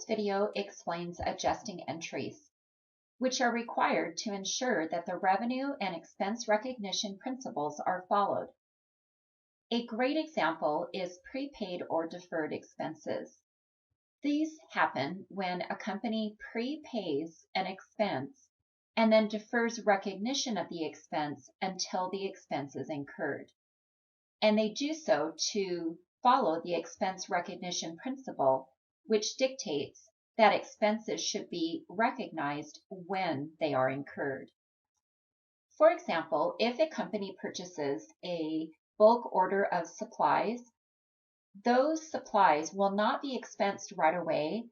This video explains adjusting entries, which are required to ensure that the revenue and expense recognition principles are followed. A great example is prepaid or deferred expenses. These happen when a company prepays an expense and then defers recognition of the expense until the expense is incurred. And they do so to follow the expense recognition principle, which dictates that expenses should be recognized when they are incurred. For example, if a company purchases a bulk order of supplies, those supplies will not be expensed right away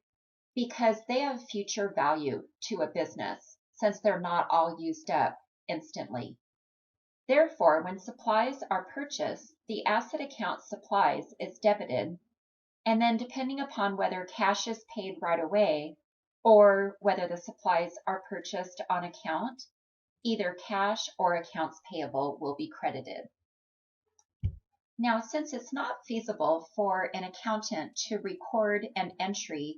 because they have future value to a business, since they're not all used up instantly. Therefore, when supplies are purchased, the asset account supplies is debited, and then depending upon whether cash is paid right away or whether the supplies are purchased on account, either cash or accounts payable will be credited. Now, since it's not feasible for an accountant to record an entry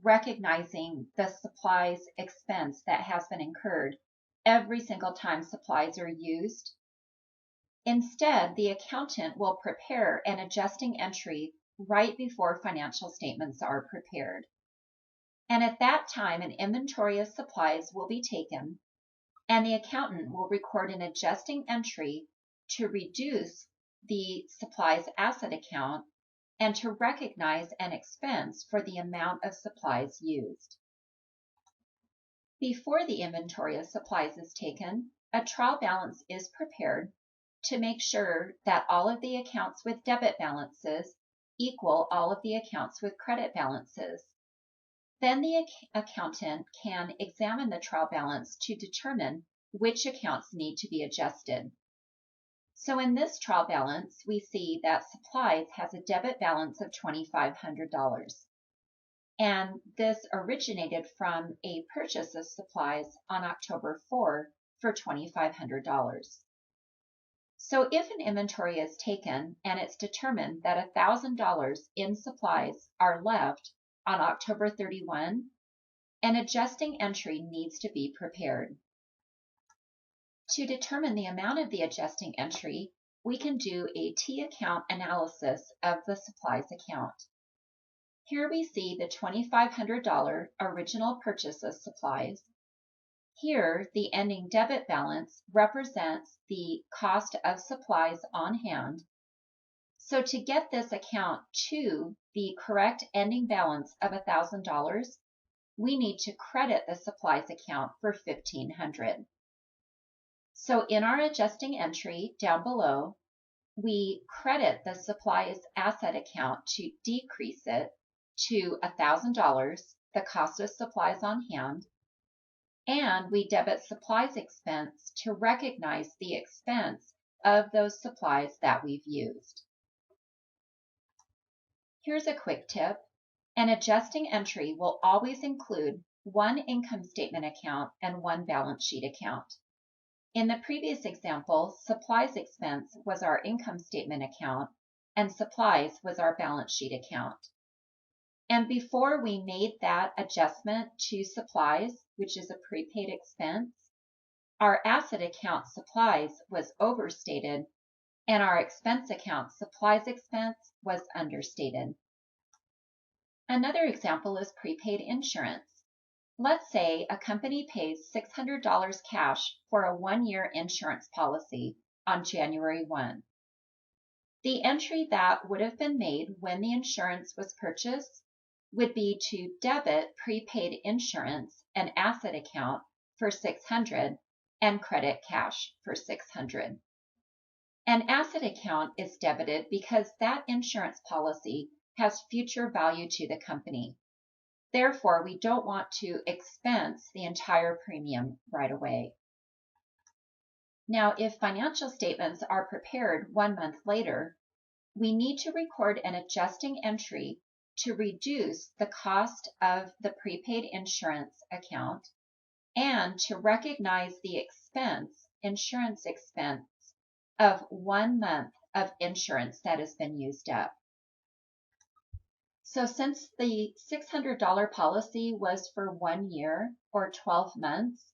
recognizing the supplies expense that has been incurred every single time supplies are used, instead, the accountant will prepare an adjusting entry right before financial statements are prepared. And at that time, an inventory of supplies will be taken, and the accountant will record an adjusting entry to reduce the supplies asset account and to recognize an expense for the amount of supplies used. Before the inventory of supplies is taken, a trial balance is prepared to make sure that all of the accounts with debit balances equal all of the accounts with credit balances. Then the accountant can examine the trial balance to determine which accounts need to be adjusted. So in this trial balance, we see that supplies has a debit balance of $2,500. And this originated from a purchase of supplies on October 4 for $2,500. So if an inventory is taken and it's determined that $1,000 in supplies are left on October 31, an adjusting entry needs to be prepared. To determine the amount of the adjusting entry, we can do a T-account analysis of the supplies account. Here we see the $2,500 original purchase of supplies. Here, the ending debit balance represents the cost of supplies on hand. So to get this account to the correct ending balance of $1,000, we need to credit the supplies account for $1,500. So in our adjusting entry down below, we credit the supplies asset account to decrease it to $1,000, the cost of supplies on hand, and we debit supplies expense to recognize the expense of those supplies that we've used. Here's a quick tip. An adjusting entry will always include one income statement account and one balance sheet account. In the previous example, supplies expense was our income statement account and supplies was our balance sheet account. And before we made that adjustment to supplies, which is a prepaid expense, our asset account supplies was overstated and our expense account supplies expense was understated. Another example is prepaid insurance. Let's say a company pays $600 cash for a one-year insurance policy on January 1. The entry that would have been made when the insurance was purchased would be to debit prepaid insurance and asset account for $600 and credit cash for $600. An asset account is debited because that insurance policy has future value to the company. Therefore, we don't want to expense the entire premium right away. Now, if financial statements are prepared 1 month later, we need to record an adjusting entry to reduce the cost of the prepaid insurance account and to recognize the insurance expense of 1 month of insurance that has been used up. So since the $600 policy was for 1 year or 12 months,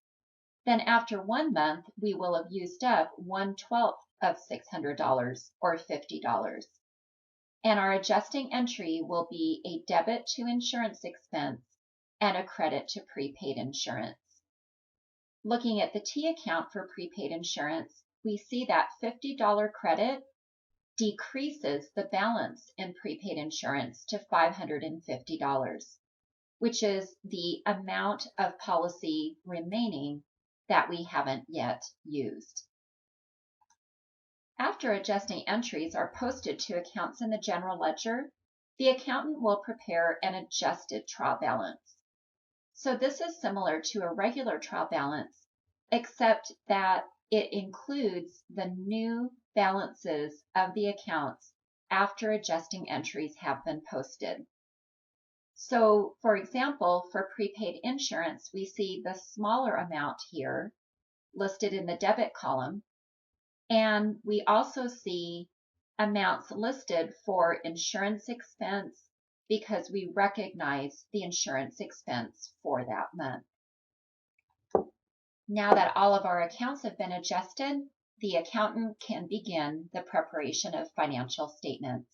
then after 1 month, we will have used up 1/12 of $600 or $50. And our adjusting entry will be a debit to insurance expense and a credit to prepaid insurance. Looking at the T account for prepaid insurance, we see that $50 credit decreases the balance in prepaid insurance to $550, which is the amount of policy remaining that we haven't yet used. After adjusting entries are posted to accounts in the general ledger, the accountant will prepare an adjusted trial balance. So this is similar to a regular trial balance, except that it includes the new balances of the accounts after adjusting entries have been posted. So, for example, for prepaid insurance, we see the smaller amount here listed in the debit column, and we also see amounts listed for insurance expense because we recognize the insurance expense for that month. Now that all of our accounts have been adjusted, the accountant can begin the preparation of financial statements.